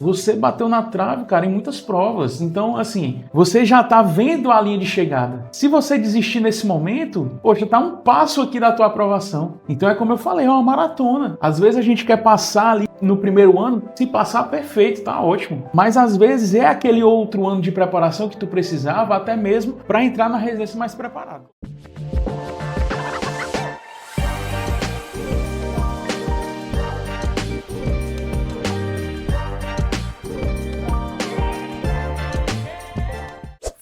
você bateu na trave, cara, em muitas provas. Então, assim, você já tá vendo a linha de chegada. Se você desistir nesse momento, poxa, tá um passo aqui da tua aprovação. Então é como eu falei, é uma maratona. Às vezes a gente quer passar ali no primeiro ano, se passar perfeito, tá ótimo. Mas às vezes é aquele outro ano de preparação que tu precisava, até mesmo para entrar na residência mais preparado.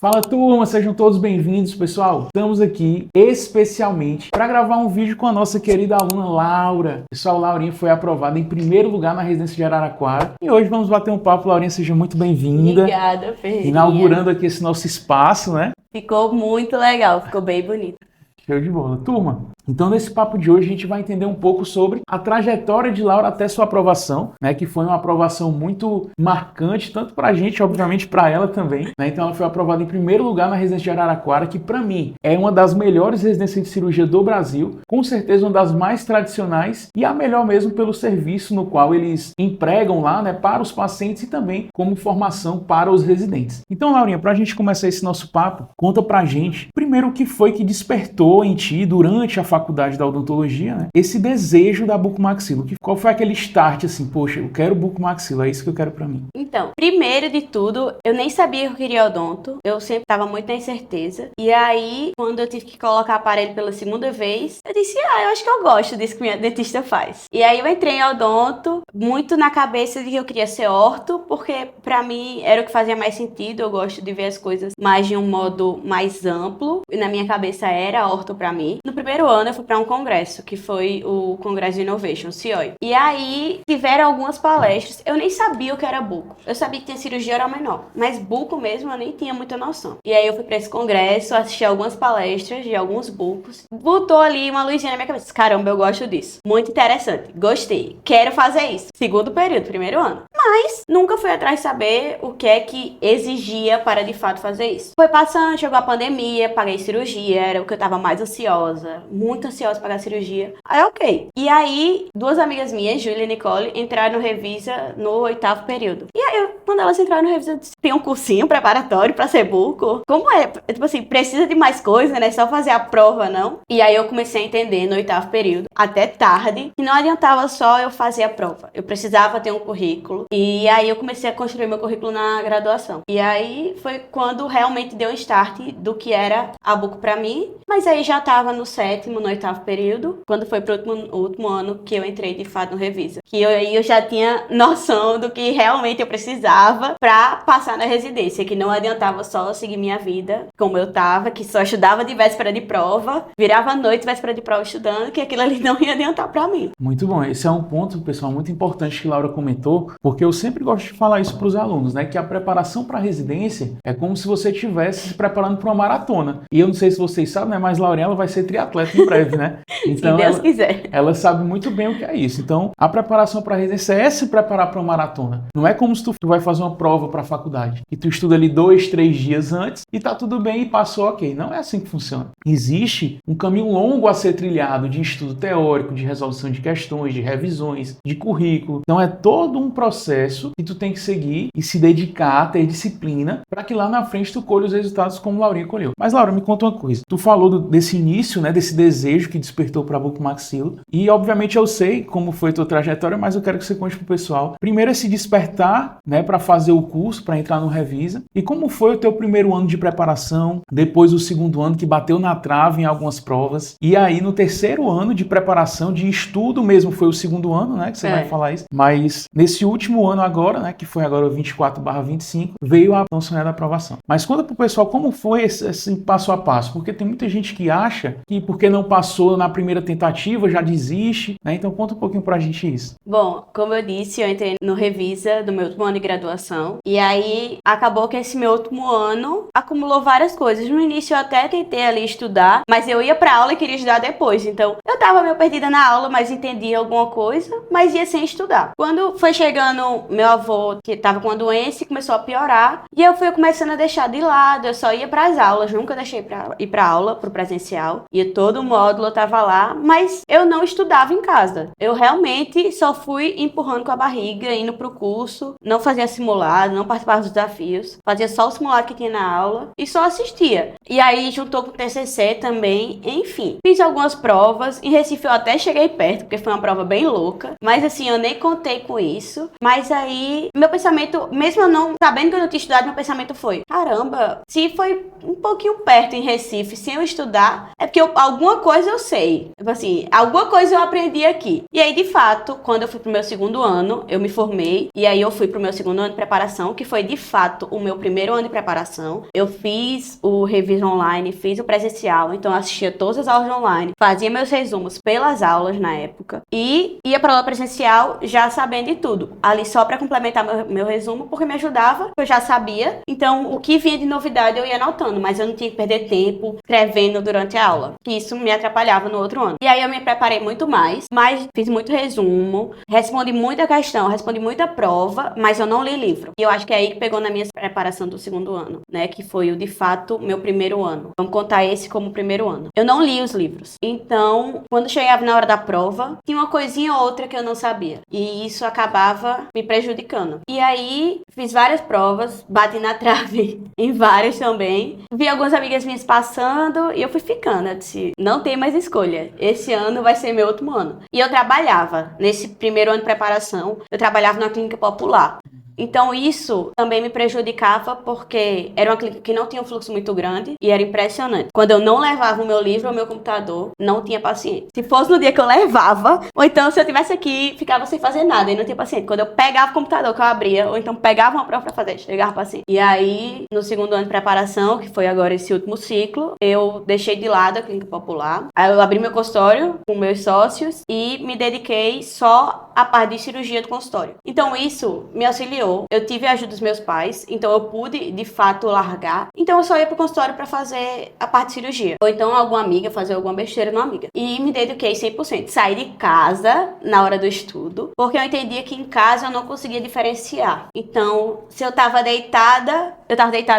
Fala turma, sejam todos bem-vindos, pessoal. Estamos aqui especialmente para gravar um vídeo com a nossa querida aluna Laura. Pessoal, Laurinha foi aprovada em primeiro lugar na residência de Araraquara e hoje vamos bater um papo. Laurinha, seja muito bem-vinda. Obrigada, Ferreirinha. Inaugurando aqui esse nosso espaço, né? Ficou muito legal, ficou bem bonito. Show de bola. Turma, então nesse papo de hoje a gente vai entender um pouco sobre a trajetória de Laura até sua aprovação, né? Que foi uma aprovação muito marcante, tanto pra gente, obviamente pra ela também, né? Então ela foi aprovada em primeiro lugar na residência de Araraquara, que pra mim é uma das melhores residências de cirurgia do Brasil, com certeza uma das mais tradicionais e a melhor mesmo pelo serviço no qual eles empregam lá, né? Para os pacientes e também como formação para os residentes. Então, Laurinha, pra gente começar esse nosso papo, conta pra gente primeiro o que foi que despertou em ti durante a faculdade da odontologia, né, esse desejo da bucomaxilo. Qual foi aquele start assim, poxa, eu quero bucomaxilo, é isso que eu quero pra mim? Então, primeiro de tudo, eu nem sabia que eu queria odonto, eu sempre tava muito na incerteza, e aí, quando eu tive que colocar aparelho pela segunda vez, eu disse, eu acho que eu gosto disso que minha dentista faz. E aí eu entrei em odonto, muito na cabeça de que eu queria ser orto, porque pra mim era o que fazia mais sentido, eu gosto de ver as coisas mais de um modo mais amplo, e na minha cabeça era orto pra mim. No primeiro ano eu fui pra um congresso, que foi o Congresso de Innovation, CIOI. E aí tiveram algumas palestras, eu nem sabia o que era buco. Eu sabia que tinha cirurgia oral menor, mas buco mesmo eu nem tinha muita noção. E aí eu fui pra esse congresso, assisti algumas palestras de alguns bucos. Botou ali uma luzinha na minha cabeça. Caramba, eu gosto disso. Muito interessante. Gostei. Quero fazer isso. Segundo período, primeiro ano. Mas nunca fui atrás de saber o que é que exigia para de fato fazer isso. Foi passando, chegou a pandemia, paguei cirurgia, era o que eu tava mais ansiosa, muito ansiosa pra pagar a cirurgia. Aí, ok. E aí, duas amigas minhas, Júlia e Nicole, entraram no Revisa no 8º período. E aí, quando elas entraram no Revisa, eu disse, tem um cursinho preparatório pra ser buco? Como é? Tipo assim, precisa de mais coisa, né? Só fazer a prova, não? E aí, eu comecei a entender no 8º período, até tarde, que não adiantava só eu fazer a prova. Eu precisava ter um currículo. E aí, eu comecei a construir meu currículo na graduação. E aí, foi quando realmente deu um start do que era a buco pra mim. Mas aí, já tava no 7º, no 8º período, quando foi pro último ano que eu entrei de fato no Revisa. Que aí eu já tinha noção do que realmente eu precisava pra passar na residência, que não adiantava só seguir minha vida como eu tava, que só estudava de véspera de prova, virava à noite véspera de prova estudando, que aquilo ali não ia adiantar pra mim. Muito bom, esse é um ponto, pessoal, muito importante que Laura comentou, porque eu sempre gosto de falar isso pros alunos, né, que a preparação para residência é como se você estivesse se preparando para uma maratona. E eu não sei se vocês sabem, né, mas Laurinha, ela vai ser triatleta em breve, né? Então, se Deus quiser. Ela sabe muito bem o que é isso. Então, a preparação para a residência é se preparar para uma maratona. Não é como se tu vai fazer uma prova para a faculdade e tu estuda ali 2, 3 dias antes e tá tudo bem e passou ok. Não é assim que funciona. Existe um caminho longo a ser trilhado de estudo teórico, de resolução de questões, de revisões, de currículo. Então, é todo um processo que tu tem que seguir e se dedicar, ter disciplina, para que lá na frente tu colhe os resultados como Laurinha colheu. Mas, Laura, me conta uma coisa. Tu falou desse início, né, desse desejo que despertou para bucomaxilo. E, obviamente, eu sei como foi a tua trajetória, mas eu quero que você conte pro pessoal. Primeiro é se despertar, né, para fazer o curso, para entrar no Revisa. E como foi o teu primeiro ano de preparação, depois o segundo ano que bateu na trave em algumas provas. E aí, no terceiro ano de preparação, de estudo mesmo, foi o segundo ano, né, que você vai falar isso. Mas nesse último ano agora, né, que foi agora o 24/25, veio a tão sonhada aprovação. Mas conta pro pessoal como foi esse passo a passo, porque tem muita gente que acha que porque não passou na primeira tentativa já desiste, né? Então conta um pouquinho pra gente isso. Bom, como eu disse, eu entrei no Revisa do meu último ano de graduação graduação. E aí acabou que esse meu último ano acumulou várias coisas. No início eu até tentei ali estudar, mas eu ia pra aula e queria estudar depois. Então eu tava meio perdida na aula, mas entendia alguma coisa, mas ia sem estudar. Quando foi chegando, meu avô que tava com uma doença e começou a piorar, e eu fui começando a deixar de lado, eu só ia pras aulas, nunca deixei pra ir pra aula, pro presencial. Ia todo o módulo, eu tava lá, mas eu não estudava em casa. Eu realmente só fui empurrando com a barriga, indo pro curso, não fazia simulado, não participava dos desafios, fazia só o simulado que tinha na aula e só assistia. E aí juntou com o TCC também, enfim. Fiz algumas provas, em Recife eu até cheguei perto, porque foi uma prova bem louca, mas assim, eu nem contei com isso. Mas aí, meu pensamento, mesmo eu não sabendo que eu não tinha estudado, meu pensamento foi, caramba, se foi um pouquinho perto em Recife, sem eu estudar, é porque alguma coisa eu sei. Tipo assim, alguma coisa eu aprendi aqui. E aí, de fato, quando eu fui pro meu segundo ano, eu me formei, e aí eu fui pro meu segundo ano de preparação, que foi, de fato, o meu primeiro ano de preparação. Eu fiz o reviso online, fiz o presencial, então eu assistia todas as aulas online, fazia meus resumos pelas aulas na época, e ia pra aula presencial já sabendo de tudo. Ali só pra complementar meu resumo, porque me ajudava, eu já sabia. Então, o que vinha de novidade eu ia anotando, mas eu não tinha que perder tempo escrevendo durante a aula, que isso me atrapalhava no outro ano. E aí eu me preparei muito mais, mas fiz muito resumo, respondi muita questão, respondi muita prova, mas eu não li livro. E eu acho que é aí que pegou na minha preparação do segundo ano, né? Que foi o, de fato, meu primeiro ano. Vamos contar esse como primeiro ano. Eu não li os livros. Então, quando chegava na hora da prova, tinha uma coisinha ou outra que eu não sabia. E isso acabava me prejudicando. E aí, fiz várias provas, bati na trave em várias também. Vi algumas amigas minhas passando e eu fui ficando. Eu disse, não tem mais escolha. Esse ano vai ser meu último ano. E eu trabalhava. Nesse primeiro ano de preparação, eu trabalhava na clínica popular. Então isso também me prejudicava porque era uma clínica que não tinha um fluxo muito grande e era impressionante. Quando eu não levava o meu livro ou o meu computador, não tinha paciente. Se fosse no dia que eu levava, ou então se eu tivesse aqui, ficava sem fazer nada e não tinha paciente. Quando eu pegava o computador que eu abria, ou então pegava uma prova pra fazer, chegava paciente. E aí, no segundo ano de preparação, que foi agora esse último ciclo, eu deixei de lado a clínica popular. Aí eu abri meu consultório com meus sócios e me dediquei só à parte de cirurgia do consultório. Então isso me auxiliou. Eu tive a ajuda dos meus pais, então eu pude, de fato, largar. Então eu só ia pro consultório pra fazer a parte de cirurgia. Ou então alguma amiga, fazer alguma besteira numa amiga. E me dediquei 100%. Saí de casa na hora do estudo, porque eu entendia que em casa eu não conseguia diferenciar. Então, se eu tava deitada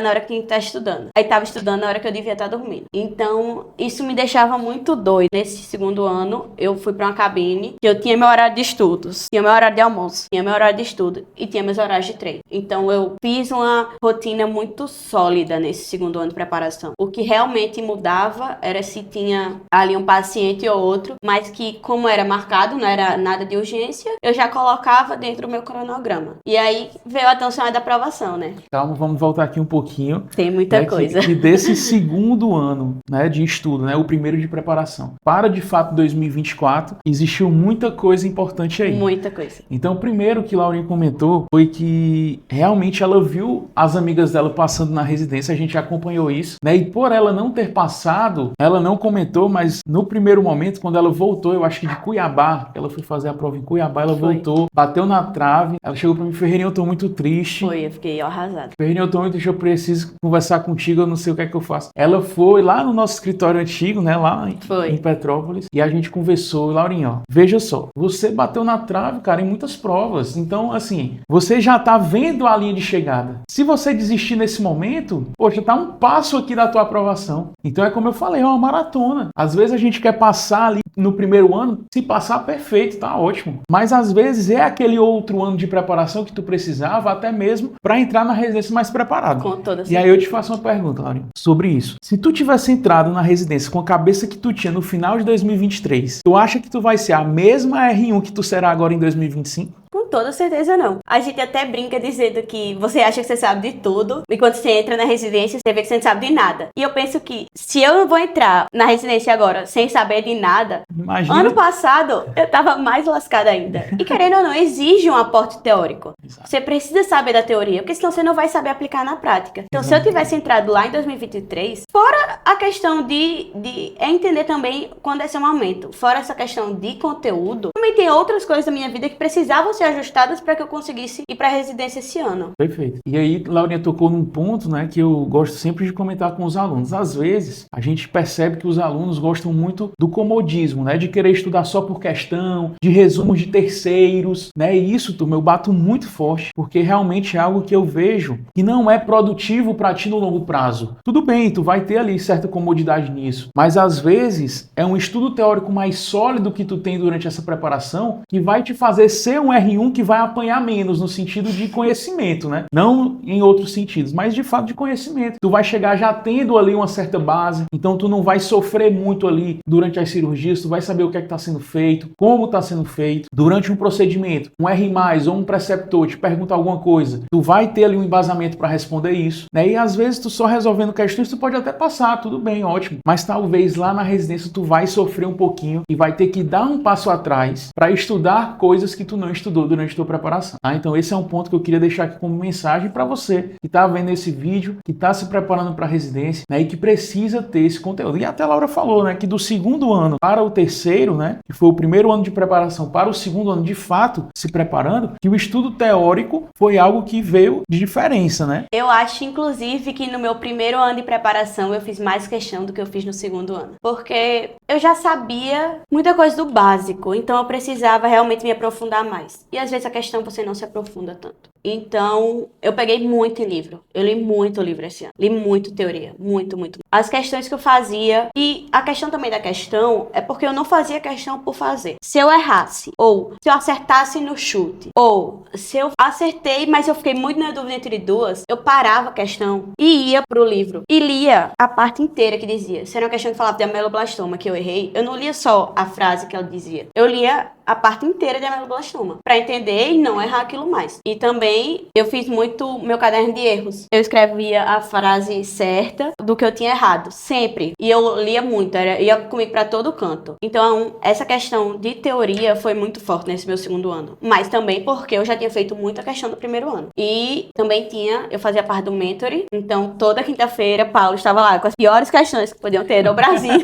na hora que tinha que estar estudando. Aí tava estudando na hora que eu devia estar dormindo. Então, isso me deixava muito doido. Nesse segundo ano, eu fui pra uma cabine que eu tinha meu horário de estudos, tinha meu horário de almoço, tinha meu horário de estudo e tinha meus horários de treino. Então eu fiz uma rotina muito sólida nesse segundo ano de preparação. O que realmente mudava era se tinha ali um paciente ou outro, mas que como era marcado, não era nada de urgência, eu já colocava dentro do meu cronograma. E aí veio a tão chamada aprovação, né? Calma, vamos voltar aqui um pouquinho. Tem muita coisa. Que desse segundo ano, né, de estudo, né, o primeiro de preparação, para de fato 2024, existiu muita coisa importante aí. Muita coisa. Então, o primeiro que Laurinha comentou foi que realmente ela viu as amigas dela passando na residência, a gente acompanhou isso, né? E por ela não ter passado, ela não comentou, mas no primeiro momento, quando ela voltou, eu acho que de Cuiabá, ela foi fazer a prova em Cuiabá, ela voltou, bateu na trave, ela chegou pra mim, Ferreirinha, eu tô muito triste. Foi, eu fiquei arrasada. Ferreirinha, eu tô muito triste, eu preciso conversar contigo, eu não sei o que é que eu faço. Ela foi lá no nosso escritório antigo, né, lá em Petrópolis, e a gente conversou. Laurinha, ó, veja só, você bateu na trave, cara, em muitas provas, então, assim, você já tá vendo a linha de chegada. Se você desistir nesse momento, poxa, tá um passo aqui da tua aprovação. Então é como eu falei, é uma maratona. Às vezes a gente quer passar ali no primeiro ano, se passar, perfeito, tá ótimo. Mas às vezes é aquele outro ano de preparação que tu precisava, até mesmo para entrar na residência mais preparado. Com toda certeza. E aí eu te faço uma pergunta, Laurinha, sobre isso. Se tu tivesse entrado na residência com a cabeça que tu tinha no final de 2023, tu acha que tu vai ser a mesma R1 que tu será agora em 2025? Com toda certeza não. A gente até brinca dizendo que você acha que você sabe de tudo e quando você entra na residência você vê que você não sabe de nada. E eu penso que se eu vou entrar na residência agora sem saber de nada, imagina... ano passado eu tava mais lascada ainda. E querendo ou não, exige um aporte teórico. Exato. Você precisa saber da teoria, porque senão você não vai saber aplicar na prática. Então se eu tivesse entrado lá em 2023, fora a questão de entender também quando é seu momento, fora essa questão de conteúdo, também tem outras coisas da minha vida que precisavam ser ajustadas para que eu conseguisse ir para a residência esse ano. Perfeito. E aí, Laurinha tocou num ponto, né, que eu gosto sempre de comentar com os alunos. Às vezes, a gente percebe que os alunos gostam muito do comodismo, né, de querer estudar só por questão, de resumos de terceiros, né, e isso, turma, eu bato muito forte, porque realmente é algo que eu vejo que não é produtivo para ti no longo prazo. Tudo bem, tu vai ter ali certa comodidade nisso, mas às vezes é um estudo teórico mais sólido que tu tem durante essa preparação que vai te fazer ser um R1 que vai apanhar menos no sentido de conhecimento, né? Não em outros sentidos, mas de fato de conhecimento. Tu vai chegar já tendo ali uma certa base, então tu não vai sofrer muito ali durante as cirurgias, tu vai saber o que é que está sendo feito, como está sendo feito. Durante um procedimento, um R+, ou um preceptor te pergunta alguma coisa, tu vai ter ali um embasamento para responder isso, né? E às vezes tu só resolvendo questões, tu pode até passar, tudo bem, ótimo, mas talvez lá na residência tu vai sofrer um pouquinho e vai ter que dar um passo atrás para estudar coisas que tu não estudou durante a tua preparação. Tá? Então esse é um ponto que eu queria deixar aqui como mensagem para você que está vendo esse vídeo, que está se preparando para a residência, né, e que precisa ter esse conteúdo. E até a Laura falou, né, que do segundo ano para o terceiro, né, que foi o primeiro ano de preparação para o segundo ano de fato se preparando, que o estudo teórico foi algo que veio de diferença, né? Eu acho, inclusive, que no meu primeiro ano de preparação eu fiz mais questão do que eu fiz no segundo ano. Porque eu já sabia muita coisa do básico, então eu precisava realmente me aprofundar mais. E às vezes a questão você não se aprofunda tanto. Então, eu peguei muito livro. Eu li muito livro esse ano. Li muito teoria. Muito, muito. As questões que eu fazia. E a questão também da questão é porque eu não fazia questão por fazer. Se eu errasse, ou se eu acertasse no chute, ou se eu acertei, mas eu fiquei muito na dúvida entre duas, eu parava a questão e ia pro livro. E lia a parte inteira que dizia. Se era uma questão que falava de ameloblastoma, que eu errei, eu não lia só a frase que ela dizia. Eu lia a parte inteira de ameloblastoma, para entender e não errar aquilo mais. E também eu fiz muito meu caderno de erros. Eu escrevia a frase certa do que eu tinha errado, sempre. E eu lia muito, ia comigo para todo canto. Então, essa questão de teoria foi muito forte nesse meu segundo ano. Mas também porque eu já tinha feito muita questão no primeiro ano. E também eu fazia parte do mentoring, então toda quinta-feira Paulo estava lá com as piores questões que podiam ter no Brasil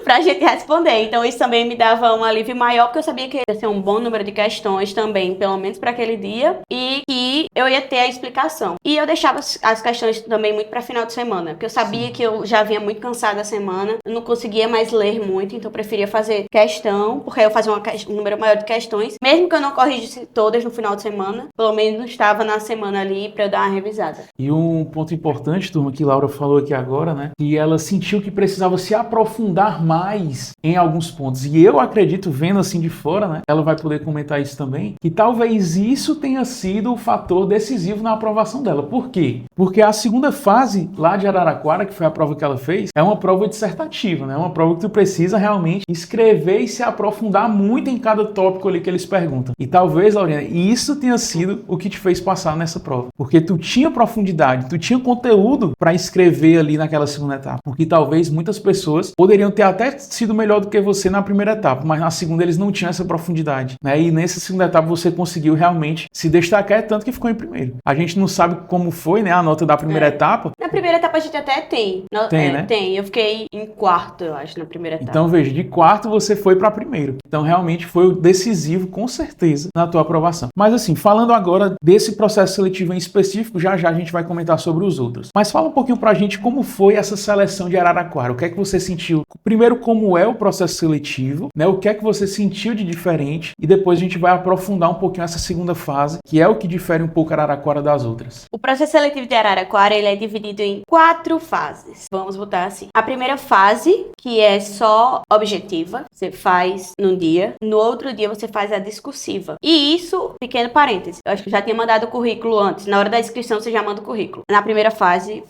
pra gente responder. Então isso também me dava um alívio maior, porque eu sabia que ia ser um bom número de questões também, pelo menos para aquele dia, e que eu ia ter a explicação. E eu deixava as questões também muito para final de semana, porque eu sabia que eu já vinha muito cansada da semana, eu não conseguia mais ler muito, então eu preferia fazer questão, porque aí eu fazia um número maior de questões, mesmo que eu não corrigisse todas no final de semana, pelo menos estava na semana ali para eu dar uma revisada. E um ponto importante, turma, que Laura falou aqui agora, né, que ela sentiu que precisava se aprofundar mais em alguns pontos. E eu acredito, vendo assim de fora, né, ela vai poder comentar isso também, que talvez isso tenha sido o fator decisivo na aprovação dela. Por quê? Porque a segunda fase lá de Araraquara, que foi a prova que ela fez, é uma prova dissertativa, né? Uma prova que tu precisa realmente escrever e se aprofundar muito em cada tópico ali que eles perguntam. E talvez, Laurina, isso tenha sido o que te fez passar nessa prova. Porque tu tinha profundidade, tu tinha conteúdo para escrever ali naquela segunda etapa. Porque talvez muitas pessoas poderiam ter até sido melhor do que você na primeira etapa, mas na segunda eles não tinham essa profundidade, né? E nessa segunda etapa você conseguiu realmente se destacar, tanto que ficou em primeiro. A gente não sabe como foi, né, a nota da primeira etapa. Na primeira etapa a gente até tem. Né? Tem. Eu fiquei em quarto, eu acho, na primeira etapa. Então, veja, de quarto você foi para primeiro. Então, realmente foi o decisivo, com certeza, na tua aprovação. Mas assim, falando agora desse processo seletivo em específico, já já a gente vai comentar sobre os outros. Mas fala um pouquinho pra gente como foi essa seleção de Araraquara. O que é que você sentiu? Primeiro, como é o processo seletivo, né? O que é que você sentiu de diferente? E depois a gente vai aprofundar um pouquinho essa segunda fase, que é o que difere um pouco Araraquara das outras. O processo seletivo de Araraquara, ele é dividido em 4 fases. Vamos botar assim. A primeira fase, que é só objetiva, você faz num dia. No outro dia você faz a discursiva. E isso, pequeno parêntese, eu acho que eu já tinha mandado o currículo antes. Na hora da inscrição você já manda o currículo. Na primeira fase,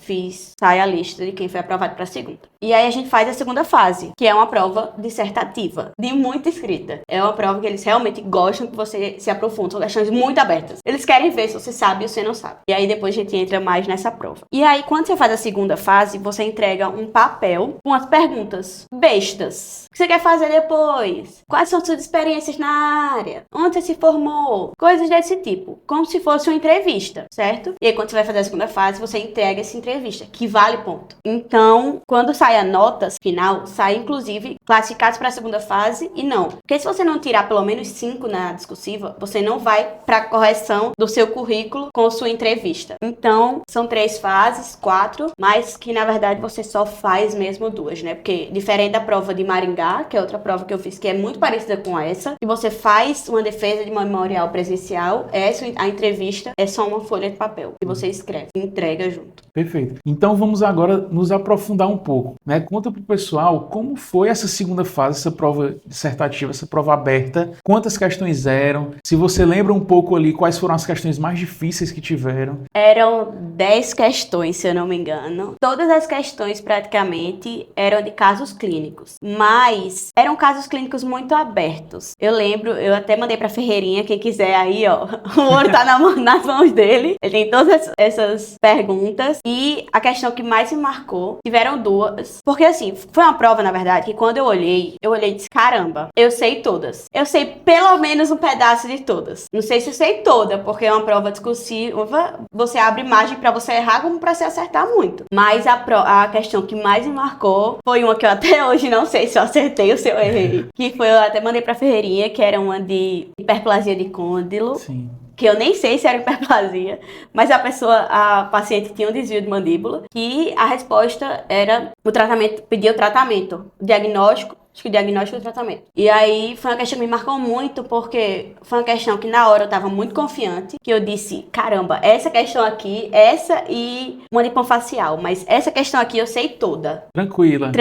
sai a lista de quem foi aprovado para a segunda. E aí a gente faz a segunda fase, que é uma prova dissertativa, de muita escrita. É uma prova que eles realmente gostam que você se aprofunde. São questões muito abertas. Eles querem ver se você sabe ou se não sabe. E aí depois a gente entra mais nessa prova. E aí, quando você faz a segunda fase, você entrega um papel com as perguntas bestas. O que você quer fazer depois? Quais são suas experiências na área? Onde você se formou? Coisas desse tipo. Como se fosse uma entrevista, certo? E aí, quando você vai fazer a segunda fase, você entrega essa entrevista, que vale ponto. Então, quando sai sai a nota final, sai inclusive classificados para a segunda fase e não. Porque se você não tirar pelo menos 5 na discursiva, você não vai para a correção do seu currículo com sua entrevista. Então, são 3 fases, 4, mas que na verdade você só faz mesmo 2, né? Porque diferente da prova de Maringá, que é outra prova que eu fiz que é muito parecida com essa, que você faz uma defesa de memorial presencial, a entrevista é só uma folha de papel que você escreve e entrega junto. Perfeito. Então vamos agora nos aprofundar um pouco, né? Conta pro pessoal como foi essa segunda fase, essa prova dissertativa, essa prova aberta, quantas questões eram, se você lembra um pouco ali quais foram as questões mais difíceis que tiveram. Eram 10 questões, se eu não me engano. Todas as questões praticamente eram de casos clínicos, mas eram casos clínicos muito abertos. Eu lembro, eu até mandei pra Ferreirinha, quem quiser aí, ó, o ouro tá nas mãos dele. Ele tem todas essas perguntas. E a questão que mais me marcou, tiveram 2. Porque assim, foi uma prova, na verdade, que quando eu olhei e disse, caramba, eu sei todas. Eu sei pelo menos um pedaço de todas. Não sei se eu sei toda, porque é uma prova discursiva, você abre margem pra você errar como pra você acertar muito. Mas a questão que mais me marcou foi uma que eu até hoje não sei se eu acertei ou se eu errei. Que foi, eu até mandei pra Ferreirinha, que era uma de hiperplasia de côndilo. Sim. Que eu nem sei se era hiperplasia, mas a paciente tinha um desvio de mandíbula, que a resposta era o tratamento, pedia o tratamento, o diagnóstico, acho que o diagnóstico e o tratamento. E aí foi uma questão que me marcou muito, porque foi uma questão que na hora eu tava muito confiante, que eu disse, caramba, essa questão aqui, essa e uma lipofacial, mas essa questão aqui eu sei toda. Tranquila.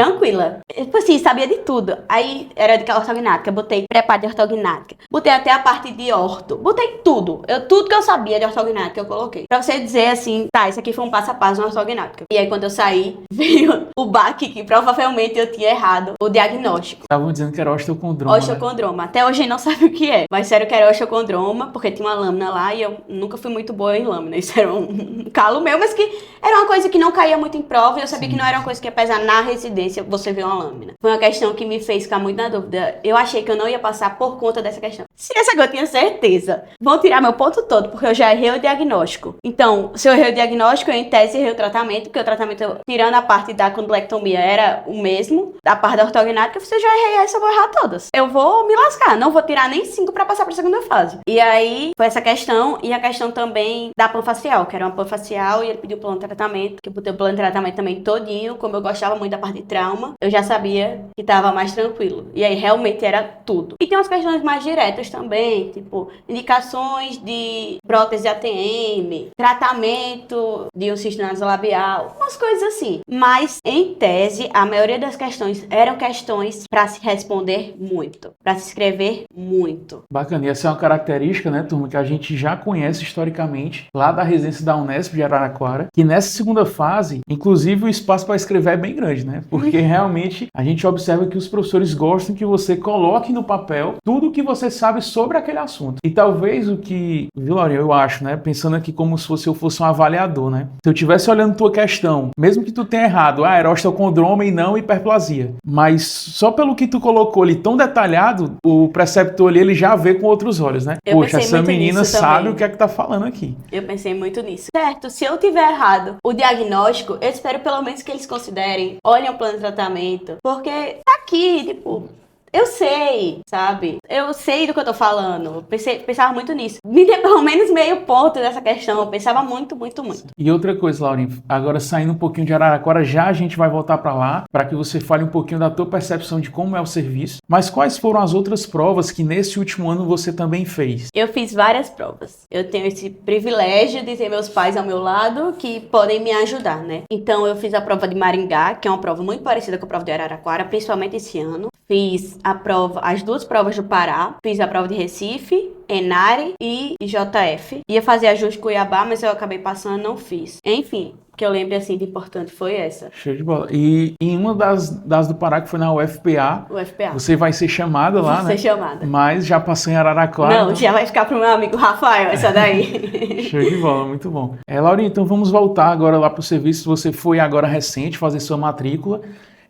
Tipo assim, sabia de tudo. Aí era de ortognática, botei preparo de ortognática, botei até a parte de orto, botei tudo. Tudo que eu sabia de ortognática eu coloquei. Pra você dizer assim, tá, isso aqui foi um passo a passo na ortognática. E aí quando eu saí, veio o baque que provavelmente eu tinha errado o diagnóstico. Estavam dizendo que era osteocondroma. Osteocondroma. Né? Até hoje a gente não sabe o que é. Mas sério que era osteocondroma, porque tinha uma lâmina lá e eu nunca fui muito boa em lâmina. Isso era um calo meu, mas que era uma coisa que não caía muito em prova e eu sabia que não era uma coisa que ia pesar na residência você ver uma lâmina. Foi uma questão que me fez ficar muito na dúvida. Eu achei que eu não ia passar por conta dessa questão. Se essa aqui eu tinha certeza, vão tirar meu ponto todo, porque eu já errei o diagnóstico. Então, se eu errei o diagnóstico, eu em tese errei o tratamento, porque o tratamento, tirando a parte da condilectomia, era o mesmo. A parte da ortognática, você já errei essa, eu vou errar todas. Eu vou me lascar, não vou tirar nem 5 pra passar pra segunda fase. E aí, foi essa questão, e a questão também da panfacial, que era uma panfacial, e ele pediu o plano de tratamento, que eu botei o plano de tratamento também todinho, como eu gostava muito da parte de trauma, eu já sabia que tava mais tranquilo. E aí, realmente, era tudo. E tem umas questões mais diretas também, tipo, indicações de prótese ATM, tratamento de um cisto nasolabial, umas coisas assim. Mas, em tese, a maioria das questões eram questões para se responder muito, para se escrever muito. Bacana, e essa é uma característica, né, turma, que a gente já conhece historicamente lá da residência da Unesp de Araraquara, que nessa segunda fase, inclusive o espaço para escrever é bem grande, né, porque realmente a gente observa que os professores gostam que você coloque no papel tudo o que você sabe sobre aquele assunto. E talvez o que, viu, Laurinha, eu acho, né, pensando aqui como se eu fosse um avaliador, né, se eu estivesse olhando tua questão, mesmo que tu tenha errado, era osteocondroma e não hiperplasia, mas só pelo que tu colocou ali tão detalhado, o preceptor ali, ele já vê com outros olhos, né? Poxa, essa menina sabe o que é que tá falando aqui. Eu pensei muito nisso. Certo, se eu tiver errado o diagnóstico, eu espero pelo menos que eles considerem, olhem o plano de tratamento, porque tá aqui, tipo... Eu sei, sabe? Eu sei do que eu tô falando. Pensava muito nisso. Me dê pelo menos meio ponto dessa questão. Eu pensava muito, muito, muito. E outra coisa, Laurinha, agora saindo um pouquinho de Araraquara, já a gente vai voltar para lá, para que você fale um pouquinho da tua percepção de como é o serviço. Mas quais foram as outras provas que nesse último ano você também fez? Eu fiz várias provas. Eu tenho esse privilégio de ter meus pais ao meu lado que podem me ajudar, né? Então eu fiz a prova de Maringá, que é uma prova muito parecida com a prova de Araraquara, principalmente esse ano. Fiz as 2 provas do Pará, fiz a prova de Recife, Enare e JF. Ia fazer ajuste Cuiabá, mas eu acabei passando, não fiz. Enfim, o que eu lembro assim de importante foi essa. Show de bola. E em uma das do Pará, que foi na UFPA, você vai ser chamada lá, né? Vou ser chamada. Mas já passou em Araraquara. Não, então... já vai ficar pro meu amigo Rafael, essa daí. Show de bola, muito bom. Laurinha, então vamos voltar agora lá pro serviço. Você foi agora recente fazer sua matrícula.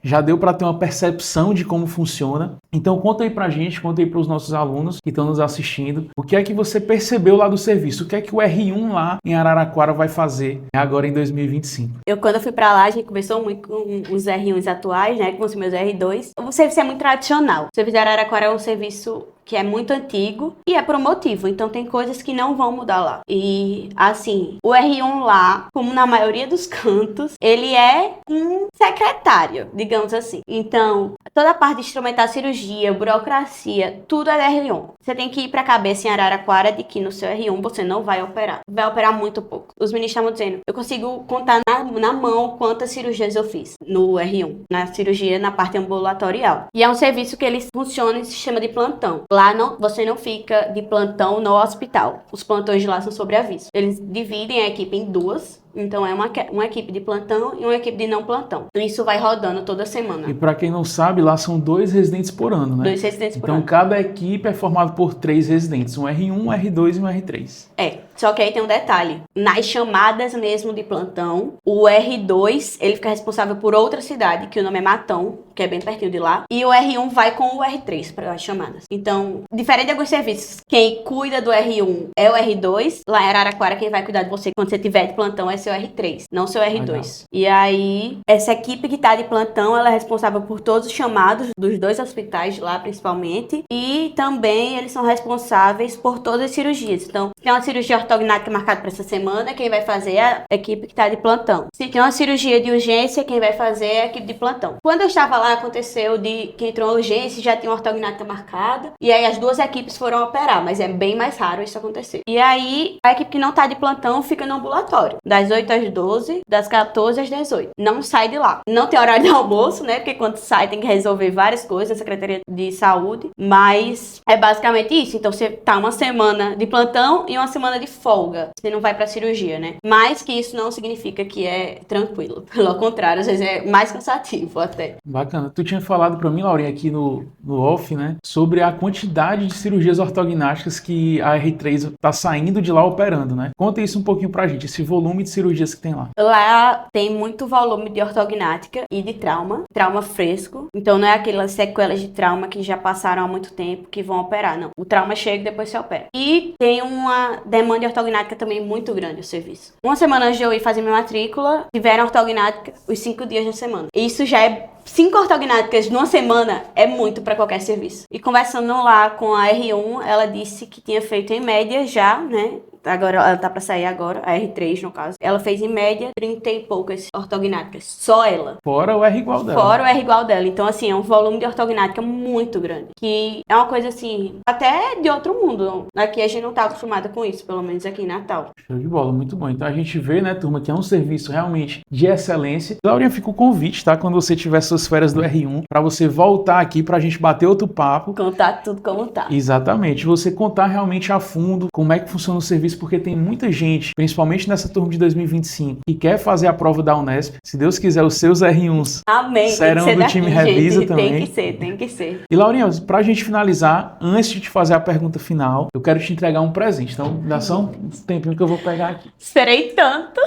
já deu para ter uma percepção de como funciona. Então conta aí pra gente, conta aí para os nossos alunos que estão nos assistindo, o que é que você percebeu lá do serviço, o que é que o R1 lá em Araraquara vai fazer agora em 2025. Quando eu fui pra lá, a gente conversou muito com os R1s atuais, né, com os meus R2. O serviço é muito tradicional. O serviço de Araraquara é um serviço que é muito antigo e é promotivo, então tem coisas que não vão mudar lá. E, assim, o R1 lá, como na maioria dos cantos, ele é um secretário, digamos assim. Então, toda a parte de instrumentar cirurgia, burocracia, tudo é da R1. Você tem que ir pra cabeça em Araraquara de que no seu R1 você não vai operar. Vai operar muito pouco. Os meninos estavam dizendo, eu consigo contar na mão quantas cirurgias eu fiz no R1, na cirurgia, na parte ambulatorial. E é um serviço que ele funciona em sistema de plantão. Lá você não fica de plantão no hospital. Os plantões de lá são sobre aviso. Eles dividem a equipe em duas. Então é uma equipe de plantão e uma equipe de não plantão. Isso vai rodando toda semana. E para quem não sabe, lá são 2 residentes por ano, né? 2 residentes por ano. Então cada equipe é formada por 3 residentes, um R1, um R2 e um R3. Só que aí tem um detalhe. Nas chamadas mesmo de plantão, o R2, ele fica responsável por outra cidade, que o nome é Matão, que é bem pertinho de lá. E o R1 vai com o R3 para as chamadas. Então, diferente de alguns serviços, quem cuida do R1 é o R2. Lá em Araraquara, quem vai cuidar de você quando você tiver de plantão é seu R3, não seu R2. Legal. E aí, essa equipe que tá de plantão, ela é responsável por todos os chamados dos 2 hospitais de lá, principalmente. E também eles são responsáveis por todas as cirurgias. Então, se tem uma cirurgia ortognática marcada para essa semana, quem vai fazer é a equipe que tá de plantão. Se tem uma cirurgia de urgência, quem vai fazer é a equipe de plantão. Quando eu estava lá, aconteceu de que entrou uma urgência, já tinha uma ortognática marcada. E aí as 2 equipes foram operar, mas é bem mais raro isso acontecer. E aí, a equipe que não tá de plantão fica no ambulatório. Das 8 às 12, das 14 às 18. Não sai de lá. Não tem horário de almoço, né? Porque quando sai tem que resolver várias coisas na Secretaria de Saúde. Mas é basicamente isso. Então você tá uma semana de plantão e uma semana de folga. Você não vai pra cirurgia, né? Mas que isso não significa que é tranquilo. Pelo contrário, às vezes é mais cansativo até. Bacana. Tu tinha falado pra mim, Laurinha, aqui no off, né? Sobre a quantidade de cirurgias ortognáticas que a R3 tá saindo de lá operando, né? Conta isso um pouquinho pra gente, esse volume de cirurgias que tem lá. Lá tem muito volume de ortognática e de trauma fresco. Então não é aquelas sequelas de trauma que já passaram há muito tempo que vão operar, não. O trauma chega e depois se opera. E tem uma demanda de ortognática também muito grande o serviço. Uma semana antes de eu ir fazer minha matrícula, tiveram ortognática os 5 dias da semana. Isso já é 5 ortognáticas numa semana é muito para qualquer serviço. E conversando lá com a R1, ela disse que tinha feito em média já, né? Agora, ela tá pra sair agora, a R3 no caso. Ela fez em média 30 e poucas ortognáticas. Só ela. Fora o R igual dela. Fora o R igual dela. Então, assim, é um volume de ortognática muito grande. Que é uma coisa, assim, até de outro mundo. Aqui a gente não tá acostumada com isso, pelo menos aqui em Natal. Show de bola, muito bom. Então a gente vê, né, turma, que é um serviço realmente de excelência. Laurinha, fica o convite, tá? Quando você tiver suas férias do R1, pra você voltar aqui pra gente bater outro papo. Contar tudo como tá. Exatamente. Você contar realmente a fundo como é que funciona o serviço, porque tem muita gente, principalmente nessa turma de 2025, que quer fazer a prova da Unesp. Se Deus quiser, os seus R1s Amém. serão do time Revisa gente. também. Tem que ser. E Laurinha, pra gente finalizar, antes de te fazer a pergunta final, eu quero te entregar um presente. Então, dá só um tempinho que eu vou pegar aqui. Esperei tanto.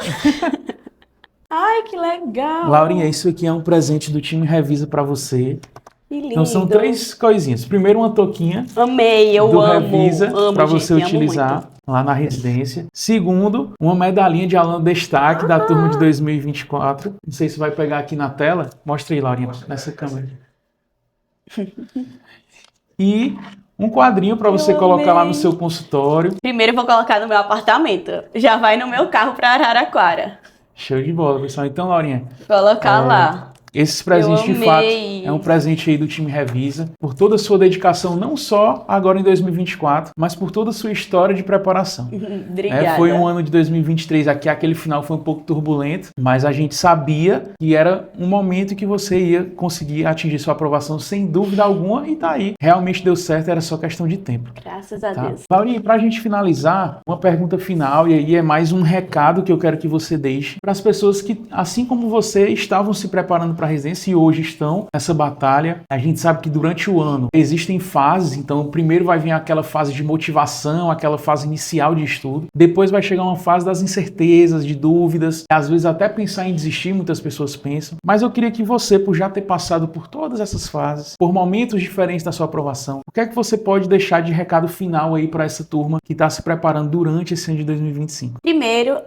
Ai, que legal. Laurinha, isso aqui é um presente do time Revisa pra você. Que lindo. Então são 3 coisinhas. Primeiro, uma touquinha. Amei, eu do amo. Revisa para gente, você utilizar lá na residência. Segundo, uma medalhinha de aluno destaque da turma de 2024. Não sei se vai pegar aqui na tela. Mostra aí, Laurinha, nessa câmera. E um quadrinho para você colocar lá no seu consultório. Primeiro eu vou colocar no meu apartamento. Já vai no meu carro para Araraquara. Show de bola, pessoal. Então, Laurinha, Colocar lá. esses presentes, de fato, é um presente aí do time Revisa, por toda a sua dedicação, não só agora em 2024, mas por toda a sua história de preparação. Obrigada. Foi um ano de 2023, aquele final foi um pouco turbulento, mas a gente sabia que era um momento que você ia conseguir atingir sua aprovação sem dúvida alguma, e tá aí. Realmente deu certo, era só questão de tempo. Graças a Tá? Deus. Laurinha, pra gente finalizar, uma pergunta final, e aí é mais um recado que eu quero que você deixe para as pessoas que, assim como você, estavam se preparando para para a residência e hoje estão nessa batalha. A gente sabe que durante o ano existem fases, então primeiro vai vir aquela fase de motivação, aquela fase inicial de estudo, depois vai chegar uma fase das incertezas, de dúvidas, às vezes até pensar em desistir, muitas pessoas pensam, mas eu queria que você, por já ter passado por todas essas fases, por momentos diferentes da sua aprovação, o que é que você pode deixar de recado final aí para essa turma que está se preparando durante esse ano de 2025? Primeiro,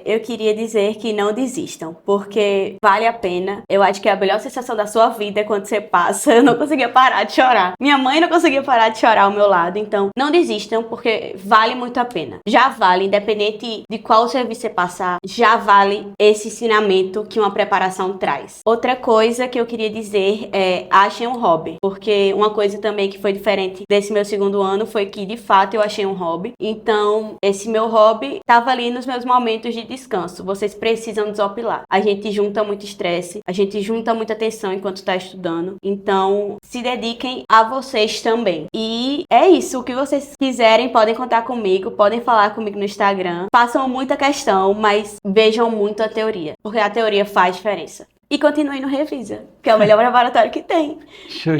eu queria dizer que não desistam, porque vale a pena. Eu acho que a melhor sensação da sua vida é quando você passa. Eu não conseguia parar de chorar. Minha mãe não conseguia parar de chorar ao meu lado. Então, não desistam, porque vale muito a pena. Já vale, independente de qual serviço você passar, já vale esse ensinamento que uma preparação traz. Outra coisa que eu queria dizer é: achem um hobby, porque uma coisa também que foi diferente desse meu segundo ano foi que, de fato, eu achei um hobby. Então, esse meu hobby estava ali nos meus momentos de descanso. Vocês precisam desopilar. A gente junta muito estresse, a gente junta muita tensão enquanto está estudando. Então, se dediquem a vocês também. E é isso. O que vocês quiserem, podem contar comigo, podem falar comigo no Instagram. Façam muita questão, mas vejam muito a teoria, porque a teoria faz diferença. E continuem no Revisa, que é o melhor laboratório que tem.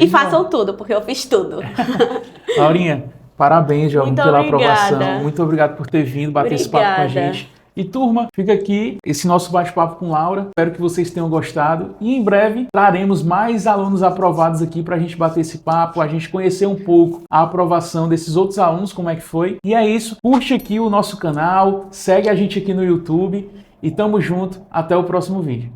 E façam tudo, porque eu fiz tudo. Laurinha, parabéns, Jovem, pela aprovação. Muito obrigado por ter vindo bater esse papo com a gente. E turma, fica aqui esse nosso bate-papo com Laura. Espero que vocês tenham gostado. E em breve traremos mais alunos aprovados aqui para a gente bater esse papo, a gente conhecer um pouco a aprovação desses outros alunos, como é que foi. E é isso. Curte aqui o nosso canal, segue a gente aqui no YouTube e tamo junto. Até o próximo vídeo.